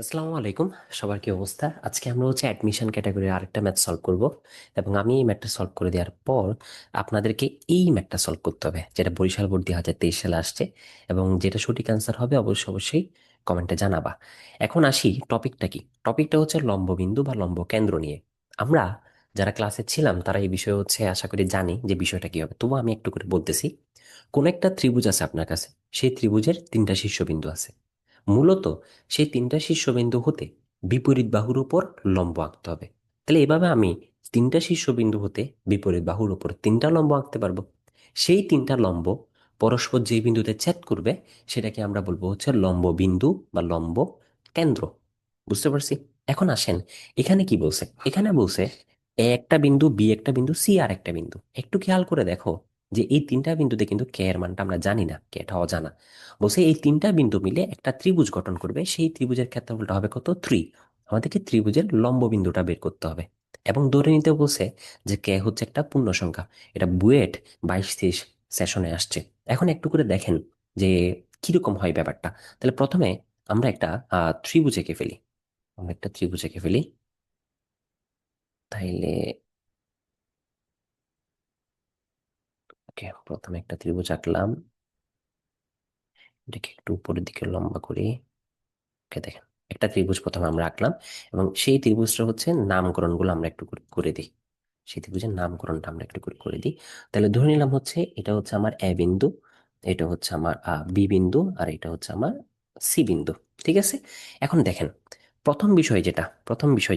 আসসালামু আলাইকুম। সবার কি অবস্থা? আজকে আমরা অ্যাডমিশন ক্যাটাগরির আরেকটা ম্যাথ সলভ করব। এবং আমি এই ম্যাথটা সলভ করে দেওয়ার পর আপনাদেরকে এই ম্যাথটা সলভ করতে হবে, যেটা বরিশাল বোর্ড 2023 সালে আসছে। এবং যেটা সঠিক অ্যান্সার হবে অবশ্যই অবশ্যই কমেন্টে জানাবা। এখন আসি টপিকটা কি। টপিকটা হচ্ছে লম্ববিন্দু বা লম্ব কেন্দ্র নিয়ে। আমরা যারা ক্লাসে ছিলাম তারা এই বিষয়ে আশা করি জানি যে বিষয়টা কি হবে, তবু আমি একটু করে বলতেছি। কোন একটা ত্রিভুজ আছে আপনার কাছে, সেই ত্রিভুজের তিনটা শীর্ষবিন্দু আছে। মূলত সেই তিনটা শীর্ষবিন্দু হতে বিপরীত বাহুর উপর লম্ব আঁকতে হবে। তাহলে এভাবে আমি তিনটা শীর্ষবিন্দু হতে বিপরীত বাহুর উপর তিনটা লম্ব আঁকতে পারবো। সেই তিনটা লম্ব পরস্পর যে বিন্দুতে ছেদ করবে সেটাকে আমরা বলবো লম্ব বিন্দু বা লম্ব কেন্দ্র। বুঝতে পারছি? এখন আসেন, এখানে কি বলছে? এখানে বলছে এ একটা বিন্দু, বি একটা বিন্দু, সি আর একটা বিন্দু। একটু খেয়াল করে দেখো যে এই তিনটা বিন্দুতে কিন্তু কে এর মানটা আমরা জানি না, কে এটা অজানা। বলছে এই তিনটা বিন্দু মিলে একটা ত্রিভুজ গঠন করবে, সেই ত্রিভুজের ক্ষেত্রফলটা হবে কত? 3। আমাদেরকে ত্রিভুজের লম্ব বিন্দুটা বের করতে হবে। এবং ধরে নিতে বলছে যে কে হচ্ছে একটা পূর্ণ সংখ্যা। এটা বুয়েট 22-23 সেশনে আসছে। এখন একটু করে দেখেন যে কিরকম হয় ব্যাপারটা। তাহলে প্রথমে আমরা একটা ত্রিভুজ এঁকে ফেলি। আমরা একটা ত্রিভুজ এঁকে ফেলি। তাইলে ওকে, প্রথমে একটা ত্রিভুজ আঁকলাম। এটাকে একটু উপরের দিকে লম্বা করি। ওকে, দেখেন একটা ত্রিভুজ প্রথমে আমরা আঁকলাম। এবং সেই ত্রিভুজটা নামকরণগুলো আমরা একটু করে করে দিই। সেই ত্রিভুজের নামকরণটা আমরা একটু করে করে দিই। তাহলে ধরে নিলাম এটা হচ্ছে আমার এ বিন্দু, এটা হচ্ছে আমার বি বিন্দু, আর এটা হচ্ছে আমার সি বিন্দু। ঠিক আছে? এখন দেখেন, প্রথম বিষয়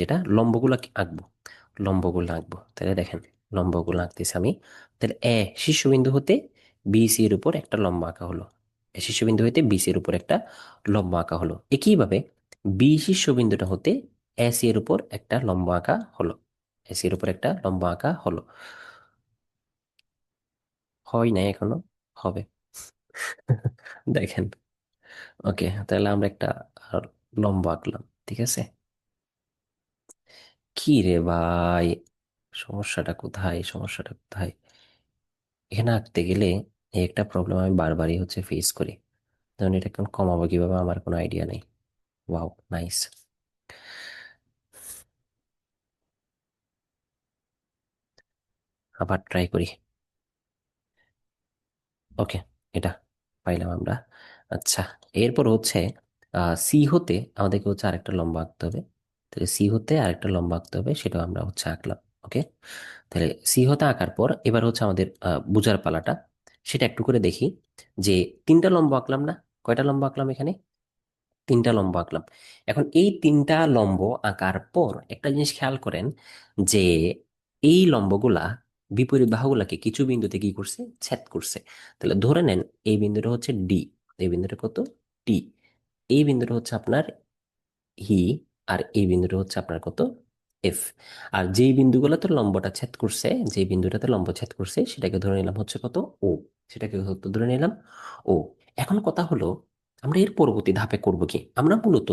যেটা লম্বগুলো আঁকবো। লম্বগুলো আঁকবো, তাহলে দেখেন লম্বগুলো আঁকতেছি আমি। তাহলে শীর্ষবিন্দু হতে বি সি এর উপর একটা লম্ব আঁকা হলো। শীর্ষবিন্দু হতে বি সি এর উপর একটা লম্ব আঁকা হলো। একইভাবে বি শীর্ষবিন্দুটা হতে এসি এর উপর একটা লম্ব আঁকা হলো। এসি এর উপর একটা লম্ব আঁকা হলো। হয় নাই এখনো, হবে। দেখেন, ওকে, তাহলে আমরা একটা আর লম্ব আঁকলাম। ঠিক আছে? কি রে ভাই, সমস্যাটা কোথায়? এখানে আঁকতে গেলে এই একটা প্রবলেম আমি বারবারই ফেস করি। যেমন এটা কেমন কমাবো কিভাবে, আমার কোনো আইডিয়া নেই। Wow, nice. আবার ট্রাই করি। ওকে, এটা পাইলাম আমরা। আচ্ছা, এরপর সি হতে আমাদেরকে আরেকটা লম্বা আঁকতে হবে। তাহলে সি হতে আরেকটা লম্বা আঁকতে হবে, সেটাও আমরা আঁকলাম। ওকে, তাহলে সি হতে আঁকার পর এবার আমাদের বুঝার পালাটা। সেটা একটু করে দেখি যে তিনটা লম্বা আঁকলাম না? কয়টা লম্বা আঁকলাম এখানে? তিনটা লম্বা আঁকলাম। এখন এই তিনটা লম্ব আঁকার পর একটা জিনিস খেয়াল করেন যে এই লম্বগুলা বিপরীত বাহুগুলাকে কিছু বিন্দুতে কি করছে? ছেদ করছে। তাহলে ধরে নেন এই বিন্দুটা হচ্ছে ডি। এই বিন্দুটা কত? ডি। এই বিন্দুটা হচ্ছে আপনার ই। আর এই বিন্দুটা হচ্ছে আপনার কত? এফ। আর যেই বিন্দুগুলোতে লম্বটা ছেদ করছে, যে বিন্দুটাতে লম্ব ছেদ করছে সেটাকে ধরে নিলাম হচ্ছে কত? ও। সেটাকে ধরে নিলাম ও। এখন কথা হলো, আমরা এর পরবর্তী ধাপে করব কি? আমরা মূলত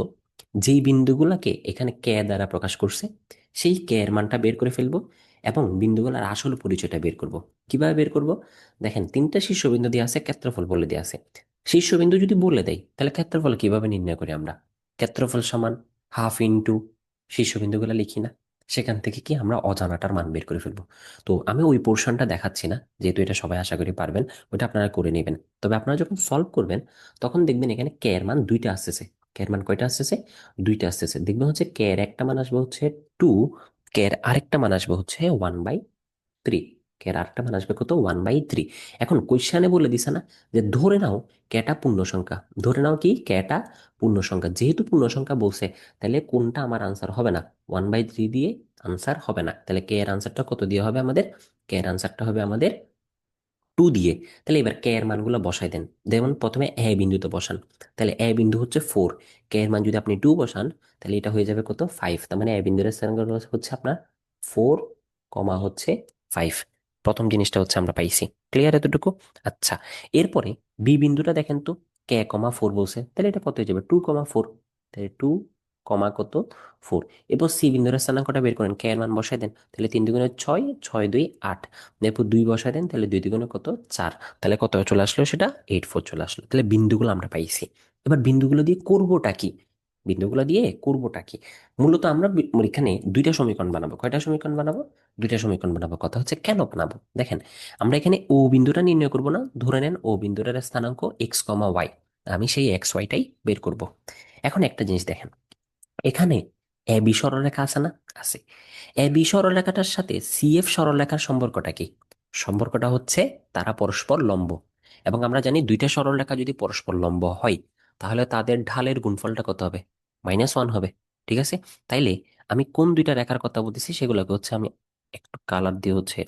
যেই বিন্দুগুলোকে এখানে কে দ্বারা প্রকাশ করছে সেই কে এর মানটা বের করে ফেলবো। এবং বিন্দুগুলোর আসল পরিচয়টা বের করব। কিভাবে বের করব? দেখেন, তিনটা শীর্ষবিন্দু দিয়ে আছে, ক্ষেত্রফল বলে দিয়ে আছে। শীর্ষবিন্দু যদি বলে দেয় তাহলে ক্ষেত্রফল কিভাবে নির্ণয় করি আমরা? ক্ষেত্রফল সমান হাফ ইন্টু শীর্ষবিন্দুগুলো লিখি না? সেখান থেকে কি আমরা অজানাটার মান বের করে ফেলবো। তো আমি ওই পোর্শনটা দেখাচ্ছি না, যেহেতু এটা সবাই আশা করি পারবেন। ওটা আপনারা করে নেবেন। তবে আপনারা যখন সলভ করবেন তখন দেখবেন এখানে কে এর মান দুইটা আসতেছে। কে এর মান কয়টা আসতেছে? দুইটা আসতেছে। দেখবেন কে এর একটা মান আসবে 2, কে এর আরেকটা মান আসবে 1/3। কে এর আরেকটা মান আসবে কত? 1/3। এখন কোশ্চেনে বলে দিছে না যে ধরে নাও কেটা পূর্ণ সংখ্যা। ধরে নাও কি কেটা পূর্ণ সংখ্যা, যেহেতু পূর্ণ সংখ্যা বলছে তাহলে কোনটা আমার আনসার হবে না? 1/3 দিয়ে আনসার হবে না। তাহলে কে এর আনসারটা কত দিয়ে হবে আমাদের? কে এর আনসারটা হবে আমাদের 2 দিয়ে। তাহলে এবার কে এর মানগুলো বসাই দেন। যেমন প্রথমে এ বিন্দুতে বসান। তাহলে এ বিন্দু হচ্ছে 4। কে এর মান যদি আপনি 2 বসান তাহলে এটা হয়ে যাবে কত? 5। তার মানে এ বিন্দুর স্থান হচ্ছে আপনার 4, প্রথম জিনিসটা আমরা পাইছি। ক্লিয়ার এতটুকু? আচ্ছা, এরপরে বি বিন্দুটা দেখেন তো। কে 4 বলছে, তাহলে এটা কত হয়ে যাবে? 2,4। তাহলে 2, কত 4। এরপর সি বিন্দুর স্থানাঙ্কটা বের করেন, কে এর মান বসাই দেন। তাহলে 3 × 2 = 6, 6 × 2 = 8। এরপর 2 বসাই দেন, তাহলে 2 × 2 = কত? 4। তাহলে কত চলে আসলো? সেটা 8,4 চলে আসলো। তাহলে বিন্দুগুলো আমরা পাইছি। এবার বিন্দুগুলো দিয়ে করবোটা কি? বিন্দুগুলো দিয়ে করবোটা কি? মূলত আমরা এখানে দুইটা সমীকরণ বানাবো। কয়টা সমীকরণ বানাবো? দুইটা সমীকরণ বানাবো। কথা হচ্ছে কেন বানাবো, দেখেন আমরা এখানে ও বিন্দুটা নির্ণয় করব না, ধরে নেন ও বিন্দুটার স্থানাঙ্ক এক্স কমা ওয়াই, আমি সেই এক্স ওয়াইটাই বের করব। এখন একটা জিনিস দেখেন, এখানে এ বি সরলরেখা আছে না? আছে। এ বি সরলরেখাটার সাথে সিএফ সরলরেখার সম্পর্কটা কি? সম্পর্কটা হচ্ছে তারা পরস্পর লম্ব, এবং আমরা জানি দুইটা সরলরেখা যদি পরস্পর লম্ব হয় তাহলে তাদের ঢালের গুণফলটা কত হবে? -1 হবে। ঠিক আছে, তাইলে আমি কোন দুইটা রেখার কথা বলতেছি সেগুলোকে হচ্ছে আমি একটু কালার দিয়ে হচ্ছে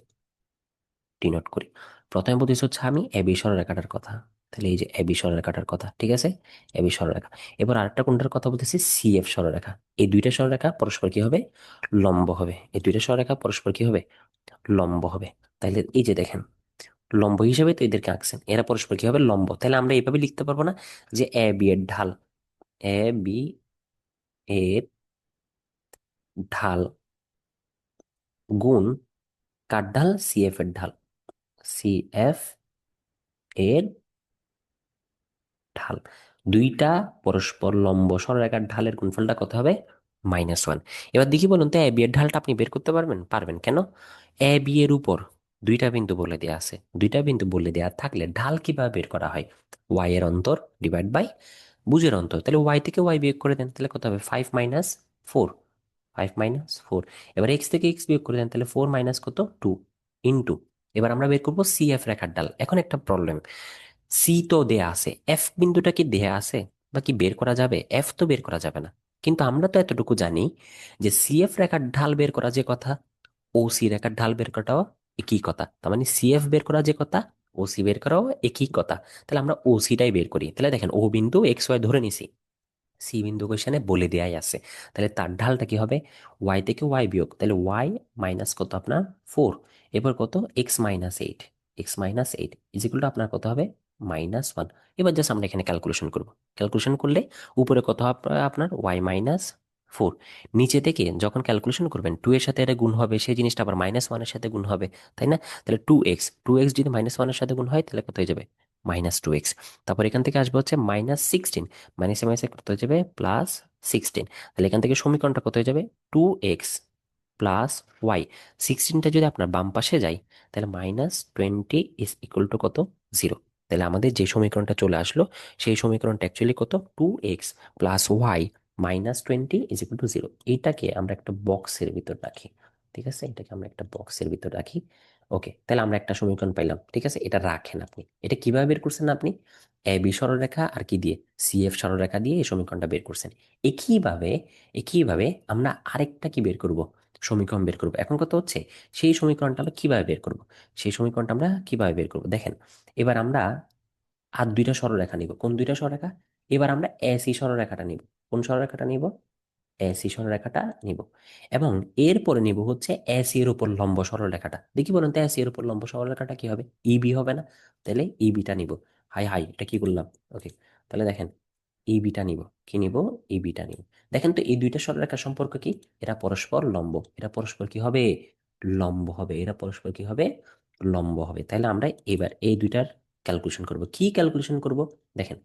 ডিনোট করি। প্রথমে বলতেছি হচ্ছে আমি এবি সরলরেখাটার কথা, তাহলে এই যে এবি সরলরেখাটার কথা, ঠিক আছে, এবি সরলরেখা। এবার আরেকটা কোনটার কথা বলতেছি? সিএফ সরলরেখা। এই দুইটা সরলরেখা পরস্পর কি হবে? লম্ব হবে। এই দুইটা সরলরেখা পরস্পর কি হবে? লম্ব হবে। তাইলে এই যে দেখেন, লম্ব হিসেবে তো এদেরকে আঁকছেন, এরা পরস্পর কি হবে? লম্ব। তাহলে আমরা এইভাবে লিখতে পারবো না যে এ বি এর ঢাল, এ বি এর ঢাল গুণ কার ঢাল? সিএফ এর ঢাল, সিএফ এর ঢাল। দুইটা পরস্পর লম্ব সরলরেখার ঢালের গুণফলটা কত হবে? -1। এবার দেখি বলুন তো, এ বি এর ঢালটা আপনি বের করতে পারবেন? পারবেন। কেন? এ বি এর উপর দুইটা বিন্দু বলে দেওয়া আছে, দুইটা বিন্দু বলে দেওয়া থাকলে ঢাল কিভাবে বের করা হয়? ওয়াই এর অন্তর ডিভাইড বাই ভুজের অন্তর। তাহলে ওয়াই থেকে ওয়াই বিয়োগ করে দেন, তাহলে কত হবে? 5 - 4, 5 - 4। এবার এক্স থেকে এক্স বিয়োগ করে দেন, তাহলে 4 - কত? 2 ইন্টু। এবার আমরা বের করবো সি এফ রেখার ঢাল। এখন একটা প্রবলেম, সি তো দেয়া আছে, এফ বিন্দুটা কি দেয়া আছে বা কি বের করা যাবে? এফ তো বের করা যাবে না। কিন্তু আমরা তো এতটুকু জানি যে সিএফ রেখার ঢাল বের করা যে কথা, ও সি রেখার ঢাল বের করাটাও একই কথা। তার মানে সিএফ বের করা যে কথা, ও সি বের করাও একই কথা। তাহলে আমরা ও সিটাই বের করি। তাহলে দেখেন, ও বিন্দু এক্স ওয়াই ধরে নিছি, সি বিন্দু কোশ্চেনে বলে দেয়াই আছে, তাহলে তার ঢালটা কি হবে? ওয়াই থেকে ওয়াই বিয়োগ, তাহলে ওয়াই মাইনাস কত আপনার? 4। এবার কত? এক্স - 8, এক্স - 8 ইজিকুল টু আপনার কত হবে? -1। এবার জাস্ট আমরা এখানে ক্যালকুলেশন করব। ক্যালকুলেশন করলে উপরে কত হবে আপনার? ওয়াই - 4। নিচে থেকে যখন ক্যালকুলেশন করবেন 2 এর সাথে এটা গুণ হবে, সেই জিনিসটা আবার -1 এর সাথে গুণ হবে, তাই না? তাহলে 2x যদি -1 এর সাথে গুণ হয় তাহলে কত হয়ে যাবে? -2x। তারপর এখান থেকে আসবে হচ্ছে -16, মাইনাসে মাইনাসে কত হয়ে যাবে? +16। তাহলে এখান থেকে সমীকরণটা কত হয়ে যাবে? 2x plus Y. 16টা যদি আপনার বাম পাশে যায় তাহলে -20 ইজ ইকুয়াল টু কত? 0। তাহলে আমাদের যে সমীকরণটা চলে আসলো সেই সমীকরণটা অ্যাকচুয়ালি কত? 2x plus y -20 is equal to 0। এইটাকে আমরা একটা বক্সের ভিতর রাখি, ঠিক আছে, এটাকে আমরা একটা বক্সের ভিতর রাখি। ওকে, তাহলে আমরা একটা সমীকরণ পাইলাম, ঠিক আছে, এটা রাখেন আপনি। এটা কিভাবে বের করছেন আপনি? এ বি সরলরেখা আর কি দিয়ে? সিএফ সরলরেখা দিয়ে এই সমীকরণটা বের করছেন। একইভাবে একইভাবে আমরা আরেকটা কি বের করব? সমীকরণ বের করব। এখন কত হচ্ছে, সেই সমীকরণটা আমরা কিভাবে বের করব? সেই সমীকরণটা আমরা কিভাবে বের করব দেখেন। এবার আমরা আর দুইটা সরলরেখা নিব। কোন দুইটা সরলরেখা? এবার আমরা এসি সরলরেখাটা নিব। কোন সরলরেখাটা নিব? এসি সরলরেখাটা নিব। এবং এরপরে নিব হচ্ছে এসি এর উপর লম্ব সরলরেখাটা। দেখি বলুন তো, এসি এর উপর লম্ব সরলরেখাটা কি হবে? ইবি হবে না? তাহলে ইবিটা নিব। হাই হাই, এটা কি করলাম? ওকে, তাহলে দেখেন, ইবিটা নিব। কি নিব? ইবিটা নিব। দেখেন তো এই দুইটা সরলরেখার সম্পর্ক কি? এরা পরস্পর লম্ব। এরা পরস্পর কি হবে? লম্ব হবে। এরা পরস্পর কি হবে? লম্ব হবে। তাহলে আমরা এবার এই দুইটার ক্যালকুলেশন করব। কি ক্যালকুলেশন করব? দেখেন,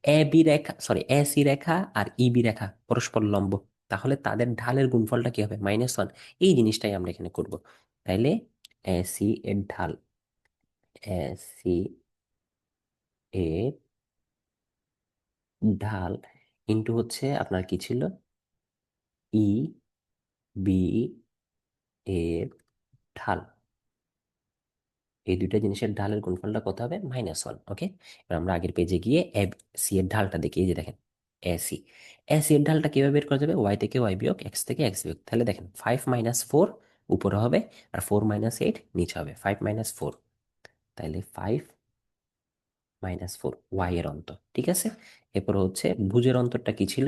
এ বি রেখা, সরি, এ সি রেখা আর ইবি রেখা পরস্পর লম্ব, তাহলে তাদের ঢালের গুণফলটা কি হবে? -1। এই জিনিসটাই আমরা এখানে করব। তাইলে এ সি এর ঢাল, এ সি এর ঢাল ইন্টু হচ্ছে আপনার কি ছিল? ই বি এর ঢাল। এই দুইটা জিনিসের ঢালের গুণফলটা কত হবে? -1। ওকে, এবার আমরা আগের পেজে গিয়ে এ সি এর ঢালটা দেখি। এই যে দেখেন, এ সি, এ সি এর ঢালটা কিভাবে বের করা যাবে? ওয়াই থেকে ওয়াই বিয়োগ, এক্স থেকে এক্স বিয়োগ। তাহলে দেখেন, 5 - 4 উপরে হবে আর 4 - 8 নিচে হবে। 5 - 4, তাহলে 5 - 4 ওয়াই এর অন্তর, ঠিক আছে। এরপর হচ্ছে ভুজের অন্তরটা কি ছিল?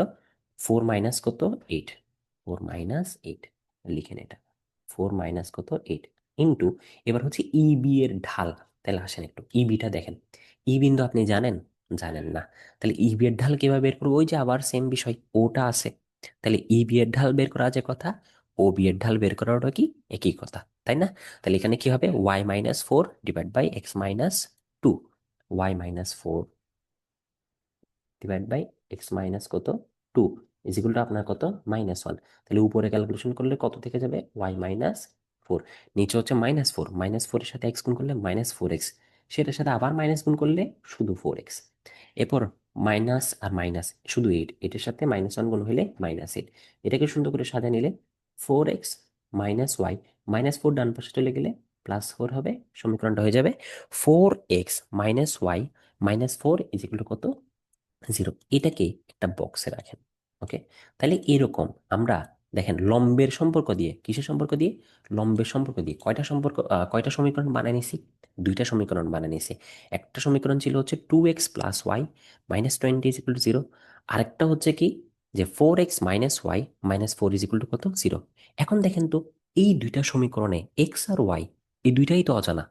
4 - কত? 8। 4 - 8 লিখেন এটা, 4 - কত? 8 ইন্টু। এবার হচ্ছে ইবি এর ঢাল। তাহলে আসেন একটু ইবিটা দেখেন। ই বিন্দু আপনি জানেন? জানেন না। তাহলে ইবি এর ঢাল কিভাবে বের করবো? ওই যে আবার সেম বিষয়, ওটা আছে। তাহলে ইবি এর ঢাল বের করা যে কথা, ও বি এর ঢাল বের করাটা কি একই কথা, তাই না? তাহলে এখানে কি হবে? y - 4 divide by x - 2, y - 4 divide by x - কত? 2। ইজ ইকুয়াল টু আপনার কত, -1। তাহলে উপরে ক্যালকুলেশন করলে কত থেকে যাবে, y-4। নিচে হচ্ছে -4, -4 এর সাথে এক্স গুণ করলে -4x, সেটার সাথে আবার মাইনাস গুণ করলে শুধু 4x। এরপর মাইনাস আর মাইনাস শুধু 8, এটার সাথে -1 গুণ হলে -8। এটাকে সুন্দর করে সাজিয়ে নিলে 4x -y, -4 ডান পাশে চলে গেলে +4 হবে, সমীকরণটা হয়ে যাবে 4x-y -4 ইজ ইকুয়াল টু কত, 0। এটাকে একটা বক্সে রাখেন। ওকে, তাহলে এরকম আমরা দেখেন লম্বের সম্পর্ক দিয়ে, কিসের সম্পর্ক দিয়ে, লম্বের সম্পর্ক দিয়ে কয়টা সমীকরণ বানিয়ে নিছি, দুইটা সমীকরণ বানিয়ে নিছি। একটা সমীকরণ ছিল হচ্ছে 2x + y -20 is equal to 0। আরেকটা হচ্ছে কি, যে 4x - y -4 is equal two কত, 0। এখন দেখেন তো, এই দুইটা সমীকরণে এক্স আর ওয়াই, এই দুইটাই তো অজানা,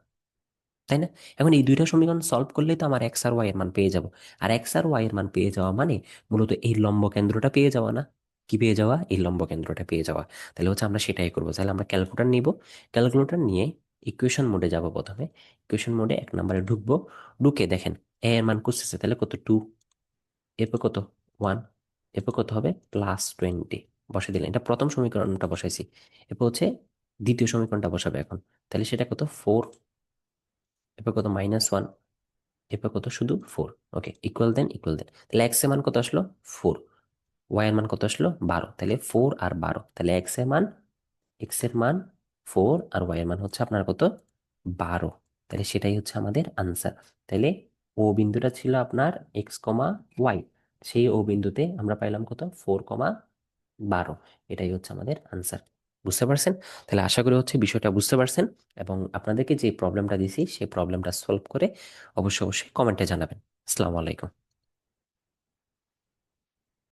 তাই না? এখন এই দুইটা সমীকরণ সলভ করলেই তো আমার এক্স আর ওয়াই এর মান পেয়ে যাব। আর এক্স আর ওয়াই এর মান পেয়ে যাওয়া মানে মূলত এই লম্ব কেন্দ্রটা পেয়ে যাওয়া না, কি পেয়ে যাওয়া, এই লম্ব কেন্দ্রটা পেয়ে যাওয়া। তাহলে হচ্ছে আমরা সেটাই করবো। তাহলে আমরা ক্যালকুলেটর নিব, ক্যালকুলেটর নিয়ে ইকুয়েশন মোডে যাব। প্রথমে ইকুয়েশন মোডে 1 নম্বরে ঢুকবো, ঢুকে দেখেন এ এর মান খুঁজতেছে, তাহলে কত, 2, এরপর কত, 1, এরপর কত হবে, +20 বসে দিলেন। এটা প্রথম সমীকরণটা বসাইছি। এরপর হচ্ছে দ্বিতীয় সমীকরণটা বসাবে এখন, তাহলে সেটা কত, 4, এরপর কত, -1, এরপর কত, শুধু 4। ওকে, ইকুয়াল দেন তাহলে এক্স এর মান কত আসলো, 4, ওয়াই এর মান কত আসলো, 12। তাহলে 4 আর 12, তাহলে এক্স এর মান 4 আর ওয়াই এর মান হচ্ছে আপনার কত, 12। তাহলে সেটাই হচ্ছে আমাদের আনসার। তাহলে ও বিন্দুটা ছিল আপনার x, y, সেই ও বিন্দুতে আমরা পাইলাম কত, 4, 12। এটাই হচ্ছে আমাদের আনসার। বুঝতে পারছেন? তাহলে আশা করি হচ্ছে বিষয়টা বুঝতে পারছেন, এবং আপনাদেরকে যে প্রবলেমটা দিছি সেই প্রবলেমটা সলভ করে অবশ্যই অবশ্যই কমেন্টে জানাবেন। আসসালামু আলাইকুম।